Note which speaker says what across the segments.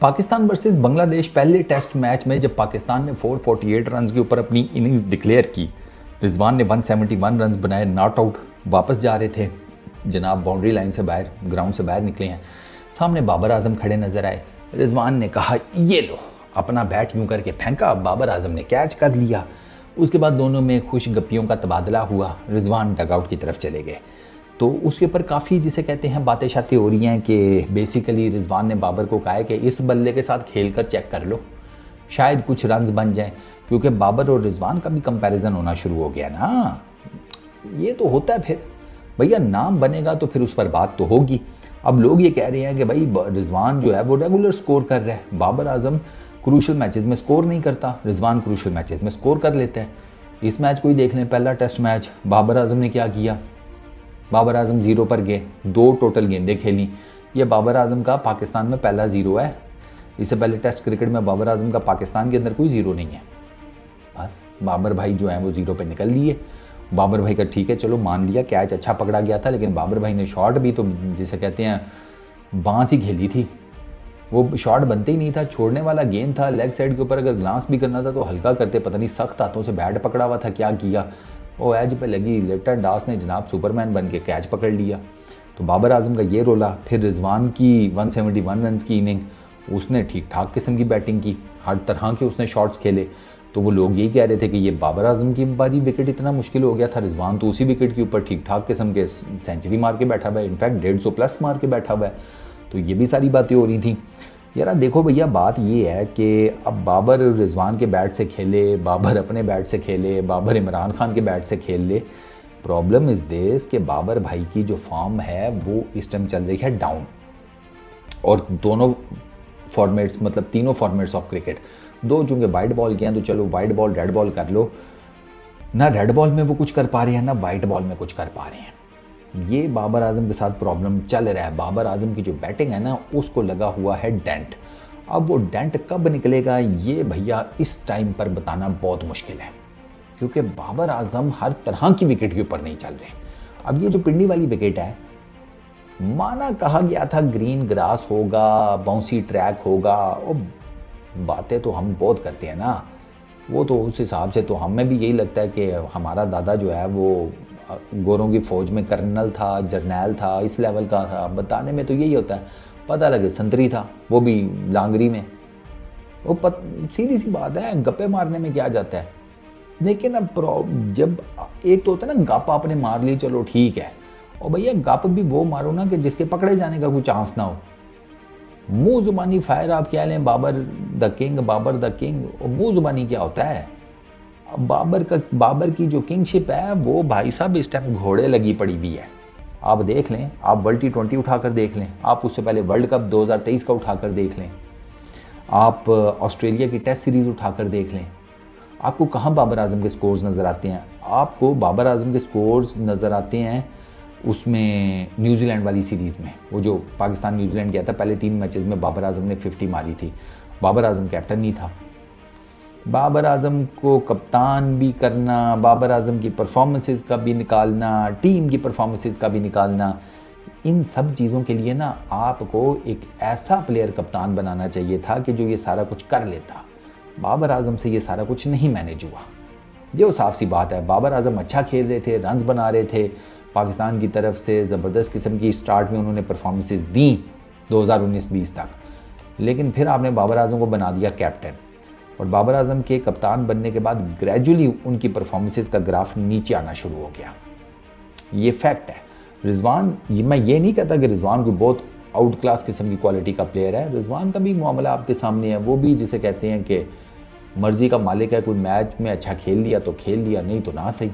Speaker 1: Pakistan versus Bangladesh पहले test match में जब पाकिस्तान ने 448 रन के ऊपर अपनी इनिंग्स डिक्लेयर की, रिजवान ने 171 रन बनाए, नॉट आउट वापस जा रहे थे जनाब, बाउंड्री लाइन से बाहर, ग्राउंड से बाहर निकले हैं। सामने बाबर आजम खड़े नजर आए। रिजवान ने कहा ये लो, अपना बैट यूं करके फेंका, बाबर आजम ने कैच कर लिया। उसके बाद दोनों में खुश गप्पियों का तबादला हुआ। रिजवान डगआउट की तरफ चले गए। तो उसके ऊपर काफ़ी जिसे कहते हैं बातें शातें हो रही हैं कि बेसिकली रिजवान ने बाबर को कहा है कि इस बल्ले के साथ खेल कर चेक कर लो, शायद कुछ रन्स बन जाएं, क्योंकि बाबर और रिजवान का भी कंपैरिजन होना शुरू हो गया ना। ये तो होता है, फिर भैया नाम बनेगा तो फिर उस पर बात तो होगी। अब लोग ये कह रहे हैं कि भाई रिजवान जो है वो रेगुलर स्कोर कर रहा है, बाबर आजम क्रूशल मैचेस में स्कोर नहीं करता, रिजवान क्रूशल मैचेस में स्कोर कर लेता है। इस मैच को ही देख लें, पहला टेस्ट मैच बाबर आजम ने क्या किया, बाबर आजम 0 पर गए, 2 टोटल गेंदें खेली। ये बाबर आजम का पाकिस्तान में पहला 0 है। इससे पहले टेस्ट क्रिकेट में बाबर आजम का पाकिस्तान के अंदर कोई 0 नहीं है। बस बाबर भाई जो है वो 0 पे निकल लिए। बाबर भाई का ठीक है, चलो मान लिया कैच अच्छा पकड़ा गया था, लेकिन बाबर भाई ने शॉट भी तो जिसे कहते हैं बांस ही खेली थी। वो शॉट बनते ही नहीं था, छोड़ने वाला गेंद था, लेग साइड के ऊपर अगर ग्लांस भी करना था तो हल्का करते, पता नहीं सख्त हाथों से बैट पकड़ा हुआ था, क्या किया। वो एज पे लगी, लिटन दास ने जनाब सुपरमैन बन के कैच पकड़ लिया। तो बाबर आजम का ये रोला। फिर रिजवान की 171 रन की इनिंग, उसने ठीक ठाक किस्म की बैटिंग की, हर तरह के उसने शॉट्स खेले। तो वो लोग यही कह रहे थे कि ये बाबर आजम की बारी विकेट इतना मुश्किल हो गया था, रिजवान तो उसी विकेट के ऊपर ठीक ठाक किस्म के सेंचुरी मार के बैठा हुआ है, इनफैक्ट 150 प्लस मार के बैठा हुआ है। तो ये भी सारी बातें हो रही थी। यार देखो भैया, बात ये है कि अब बाबर रिजवान के बैट से खेले, बाबर अपने बैट से खेले, बाबर इमरान खान के बैट से खेल ले, प्रॉब्लम इज़ दिस कि बाबर भाई की जो फॉर्म है वो इस टाइम चल रही है डाउन। और दोनों फॉर्मेट्स, मतलब तीनों फॉर्मेट्स ऑफ क्रिकेट, दो चूँकि वाइट बॉल के हैं तो चलो वाइट बॉल रेड बॉल कर लो, ना रेड बॉल में वो कुछ कर पा रहे हैं ना वाइट बॉल में कुछ कर पा रहे हैं। ये बाबर आजम के साथ प्रॉब्लम चल रहा है। बाबर आजम की जो बैटिंग है ना उसको लगा हुआ है डेंट। अब वो डेंट कब निकलेगा ये भैया इस टाइम पर बताना बहुत मुश्किल है, क्योंकि बाबर आजम हर तरह की विकेट के ऊपर नहीं चल रहे। अब ये जो पिंडी वाली विकेट है, माना कहा गया था ग्रीन ग्रास होगा, बाउंसी ट्रैक होगा, और बातें तो हम बहुत करते हैं ना, वो तो उस हिसाब से तो हमें भी यही लगता है कि हमारा दादा जो है वो गोरों की फ़ौज में कर्नल था, जर्नैल था, इस लेवल का था। बताने में तो यही होता है, पता लगे संतरी था, वो भी लांगरी में। वो सीधी सी बात है, गप्पे मारने में क्या जाता है। लेकिन अब जब एक तो होता है ना गप आपने मार ली, चलो ठीक है, और भैया गप भी वो मारो ना कि जिसके पकड़े जाने का कोई चांस ना हो। मुंह जुबानी फायर आप कह लें Babar the king, Babar the king, और मुंह जुबानी क्या होता है। बाबर की जो किंगशिप है वो भाई साहब इस टाइम घोड़े लगी पड़ी भी है। आप देख लें, आप वर्ल्ड T20 उठाकर देख लें, आप उससे पहले वर्ल्ड कप 2023 का उठाकर देख लें, आप ऑस्ट्रेलिया की टेस्ट सीरीज़ उठाकर देख लें, आपको कहाँ बाबर आजम के स्कोर्स नज़र आते हैं। आपको बाबर आजम के स्कोर्स नज़र आते हैं उसमें न्यूजीलैंड वाली सीरीज़ में, वो जो पाकिस्तान न्यूजीलैंड गया था, पहले 3 मैचेस में बाबर आजम ने 50 मारी थी। बाबर आजम कैप्टन नहीं था। बाबर आजम को कप्तान भी करना, बाबर आजम की परफॉर्मेंसेस का भी निकालना, टीम की परफॉर्मेंसेस का भी निकालना, इन सब चीज़ों के लिए ना आपको एक ऐसा प्लेयर कप्तान बनाना चाहिए था कि जो ये सारा कुछ कर लेता। बाबर आजम से ये सारा कुछ नहीं मैनेज हुआ। ये वो साफ सी बात है। बाबर आजम अच्छा खेल रहे थे, रन्स बना रहे थे, पाकिस्तान की तरफ से ज़बरदस्त किस्म की स्टार्ट में उन्होंने परफॉर्मेंसेस दी 2019-20 तक, लेकिन फिर आपने बाबर आजम को बना दिया कैप्टन, और बाबर आजम के कप्तान बनने के बाद ग्रेजुअली उनकी परफॉर्मेंसेस का ग्राफ नीचे आना शुरू हो गया। ये फैक्ट है। रिजवान, मैं ये नहीं कहता कि रिजवान कोई बहुत आउट क्लास किस्म की क्वालिटी का प्लेयर है, रिजवान का भी मामला आपके सामने है। वो भी जिसे कहते हैं कि मर्जी का मालिक है, कोई मैच में अच्छा खेल लिया तो खेल लिया, नहीं तो ना सही।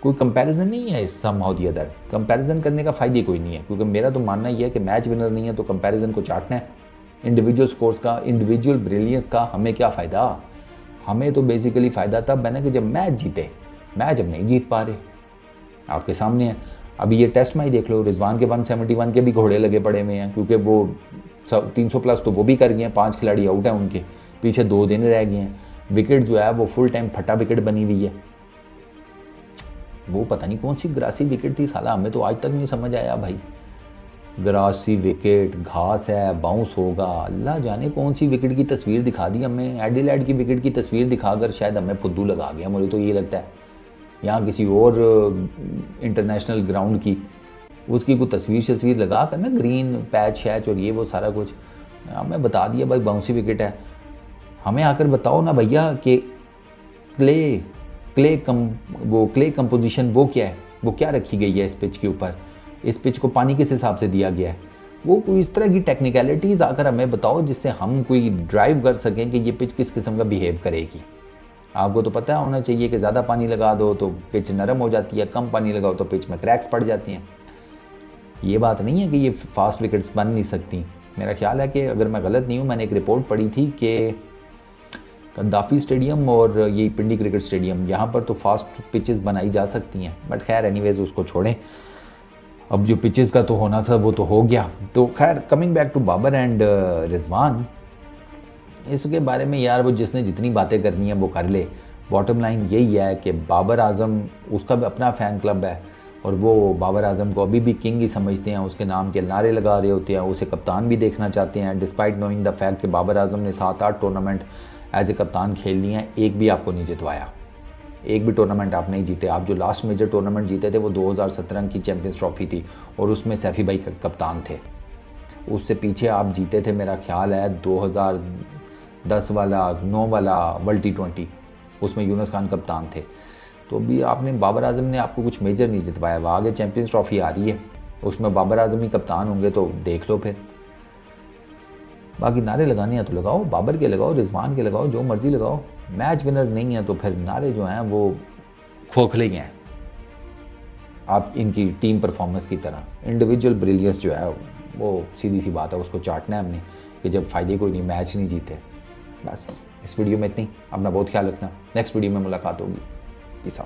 Speaker 1: कोई कंपैरिजन नहीं है इस समहाउ दी अदर, कंपैरिजन करने का फ़ायदा कोई नहीं है, क्योंकि मेरा तो मानना ये है कि मैच विनर नहीं है तो कंपैरिजन को चाटना है। इंडिविजुअल स्कोर्स का, इंडिविजुअल ब्रिलियंस का हमें क्या फ़ायदा। हमें तो बेसिकली फ़ायदा तब है ना कि जब मैच जीते। मैच अब नहीं जीत पा रहे, आपके सामने है। अभी ये टेस्ट में ही देख लो, रिजवान के 171 के भी घोड़े लगे पड़े हुए हैं, क्योंकि वो 300 प्लस तो वो भी कर गए हैं, 5 खिलाड़ी आउट हैं उनके, पीछे 2 दिन रह गए हैं। विकेट जो है वो फुल टाइम फटा विकेट बनी हुई है। वो पता नहीं कौन सी ग्रासी विकेट थी साला, हमें तो आज तक नहीं समझ आया भाई। ग्रासी विकेट, घास है, बाउंस होगा, अल्लाह जाने कौन सी विकेट की तस्वीर दिखा दी हमें। एडिलेड की विकेट की तस्वीर दिखाकर शायद हमें फुद्दू लगा गया, मुझे तो ये लगता है। यहाँ किसी और इंटरनेशनल ग्राउंड की उसकी कोई तस्वीर लगा कर ना, ग्रीन पैच शैच और ये वो सारा कुछ हमें बता दिया भाई बाउंसी विकेट है। हमें आकर बताओ ना भैया कि क्ले कंपोजिशन वो क्या है, वो क्या रखी गई है इस पिच के ऊपर, इस पिच को पानी किस हिसाब से दिया गया है, वो कोई इस तरह की टेक्निकलिटीज़ आकर हमें बताओ जिससे हम कोई ड्राइव कर सकें कि ये पिच किस किस्म का बिहेव करेगी। आपको तो पता होना चाहिए कि ज़्यादा पानी लगा दो तो पिच नरम हो जाती है, कम पानी लगाओ तो पिच में क्रैक्स पड़ जाती हैं। ये बात नहीं है कि ये फास्ट विकेट्स बन नहीं सकती। मेरा ख्याल है कि अगर मैं गलत नहीं हूँ, मैंने एक रिपोर्ट पढ़ी थी कि गद्दाफी स्टेडियम और ये पिंडी क्रिकेट स्टेडियम, यहाँ पर तो फास्ट पिचेस बनाई जा सकती हैं, बट खैर एनीवेज उसको छोड़ें। अब जो पिचेस का तो होना था वो तो हो गया। तो खैर coming back to Babar and Rizwan, इसके बारे में यार वो जिसने जितनी बातें करनी है वो कर ले। बॉटम लाइन यही है कि बाबर आजम, उसका भी अपना फ़ैन क्लब है और वो बाबर आजम को अभी भी किंग ही समझते हैं, उसके नाम के नारे लगा रहे होते हैं, उसे कप्तान भी देखना चाहते हैं, डिस्पाइट नोइंग द फैक्ट कि बाबर आजम ने 7-8 टूर्नामेंट एज ए कप्तान खेल लिए हैं, एक भी आपको नहीं जितवाया, एक भी टूर्नामेंट आप नहीं जीते। आप जो लास्ट मेजर टूर्नामेंट जीते थे वो 2017 की चैम्पियंस ट्रॉफी थी और उसमें सैफ़ी भाई कप्तान थे। उससे पीछे आप जीते थे मेरा ख्याल है 2010 वाला 9 वाला वर्ल्ड T20, उसमें यूनुस खान कप्तान थे। तो भी आपने, बाबर आजम ने आपको कुछ मेजर नहीं जितवाया। वह आगे चैम्पियंस ट्रॉफी आ रही है, उसमें बाबर आजम ही कप्तान होंगे, तो देख लो फिर। बाकी नारे लगाने हैं तो लगाओ, बाबर के लगाओ, रिजवान के लगाओ, जो मर्जी लगाओ। मैच विनर नहीं है तो फिर नारे जो हैं वो खोखले ही हैं, आप इनकी टीम परफॉर्मेंस की तरह। इंडिविजुअल ब्रिलियंस जो है वो सीधी सी बात है, उसको चाटना है हमने कि जब फ़ायदे कोई नहीं, मैच नहीं जीते। बस इस वीडियो में इतनी। अपना बहुत ख्याल रखना, नेक्स्ट वीडियो में मुलाकात होगी। Peace out.